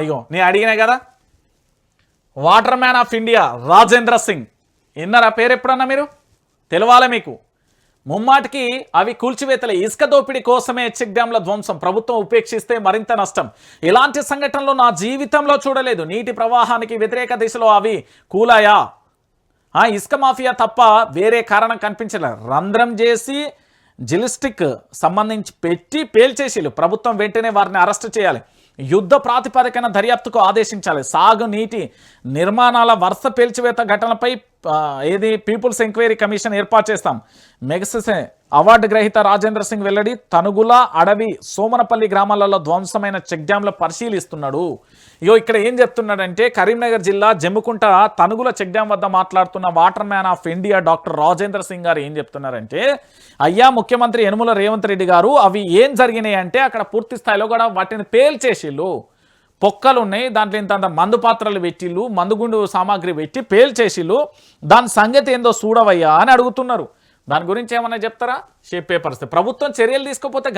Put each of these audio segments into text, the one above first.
ఇగో నేను అడిగినా కదా, water man of India Rajendra Singh, విన్నారా పేరు ఎప్పుడన్నా మీరు? తెలవాలే మీకు. ముమ్మాటికి అవి కూల్చివేతలే. ఇసుక దోపిడీ కోసమే చెక్ డ్యాంల ధ్వంసం, ప్రభుత్వం ఉపేక్షిస్తే మరింత నష్టం. ఇలాంటి సంఘటనలు నా జీవితంలో చూడలేదు. నీటి ప్రవాహానికి వ్యతిరేక దిశలో అవి కూలాయా? ఇసుక మాఫియా తప్ప వేరే కారణం కనిపించలేదు. రంధ్రం చేసి జిలిస్టిక్ సంబంధించి పెట్టి పేల్చేసిలు. ప్రభుత్వం వెంటనే వారిని అరెస్టు చేయాలి. యుద్ధ ప్రాతిపదికన దర్యాప్తుకు ఆదేశించాలి. సాగు నీటి నిర్మాణాల వరుస పేల్చివేత ఘటనపై పీపుల్స్ ఎంక్వైరీ కమిషన్ ఏర్పాటు చేస్తాం. మెగసెసే అవార్డు గ్రహీత రాజేంద్ర సింగ్ వెల్లడి. తనుగుల, అడవి, సోమనపల్లి గ్రామాలలో ధ్వంసమైన చెక్ డ్యాంలు పరిశీలిస్తున్నాడు. ఇక్కడ ఏం చెప్తున్నాడంటే, కరీంనగర్ జిల్లా జమ్ముకుంట తనుగుల చెక్ డ్యాం వద్ద మాట్లాడుతున్న water man of India doctor Rajendra Singh గారు ఏం చెప్తున్నారంటే, అయ్యా ముఖ్యమంత్రి యనుమల రేవంత్ రెడ్డి గారు, అవి ఏం జరిగినాయి అంటే అక్కడ పూర్తి స్థాయిలో కూడా వాటిని పేల్చేసిళ్ళు. పొక్కలు ఉన్నాయి, దాంట్లో ఇంత మందు పాత్రలు పెట్టిళ్ళు, మందుగుండు సామాగ్రి పెట్టి పేల్చేసిళ్ళు. దాని సంగతి ఏందో చూడవయ్యా అని అడుగుతున్నారు. దాని గురించి ఏమన్నా చెప్తారా? చెప్పే పరిస్థితి. ప్రభుత్వం చర్యలు తీసుకోకపోతే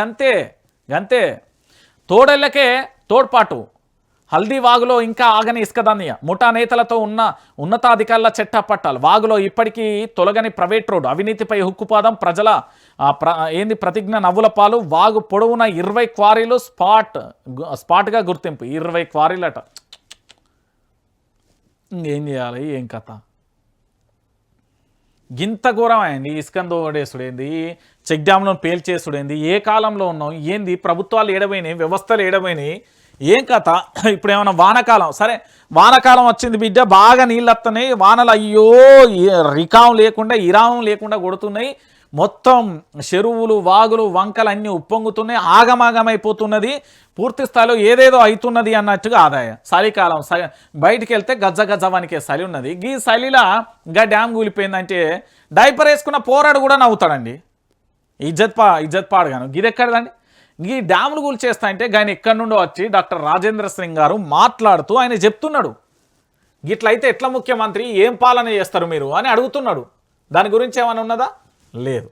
గంతే. తోడేళ్లకే తోడ్పాటు. హల్దీ వాగులో ఇంకా ఆగని ఇసుక దందియ. ముఠా నేతలతో ఉన్న ఉన్నతాధికారుల చెట్టపట్టాలు. వాగులో ఇప్పటికీ తొలగని ప్రైవేట్ రోడ్డు. అవినీతిపై హుక్కుపాదం. ప్రజల ప్రతిజ్ఞ నవ్వుల పాలు. వాగు పొడవున 20 క్వారీలు స్పాట్గా గుర్తింపు. 20 క్వారీలట. ఇంకేం చేయాలి? ఏం కథ? గింత ఘోరమైంది. ఇసుకను తోడేసుడేంది, చెక్ డ్యామ్లను పేల్చేసుడేంది, ఏ కాలంలో ఉన్నాం ఏంది? ప్రభుత్వాలు ఏడపోయినాయి, వ్యవస్థలు ఏడపోయినాయి, ఏం కథ? ఇప్పుడు ఏమన్నా వానకాలం, సరే వానకాలం వచ్చింది బిడ్డ, బాగా నీళ్ళు వస్తున్నాయి, వానలు అయ్యో రికాం లేకుండా ఇరామం లేకుండా కొడుతున్నాయి. మొత్తం చెరువులు, వాగులు, వంకలు అన్నీ ఉప్పొంగుతున్నాయి. ఆగమాగమైపోతున్నది. పూర్తి స్థాయిలో ఏదేదో అవుతున్నది అన్నట్టుగా ఆదాయ చలికాలం. బయటికి వెళ్తే గజ్జ వనికే చలి ఉన్నది. ఈ చలిలా ఇంకా డ్యామ్ కూలిపోయిందంటే డైపర్ వేసుకున్న పోరాడు కూడా నవ్వుతాడండి. ఇజ్జత్ పాడుగాను. ఇది ఎక్కడదండి? ఈ డ్యాములు కూల్చేస్తా అంటే ఆయన ఎక్కడి నుండో వచ్చి డాక్టర్ రాజేంద్ర సింగ్ గారు మాట్లాడుతూ ఆయన చెప్తున్నాడు, గిట్లయితే ఎట్లా ముఖ్యమంత్రి, ఏం పాలన చేస్తారు మీరు అని అడుగుతున్నాడు. దాని గురించి ఏమైనా ఉన్నదా? లేదు.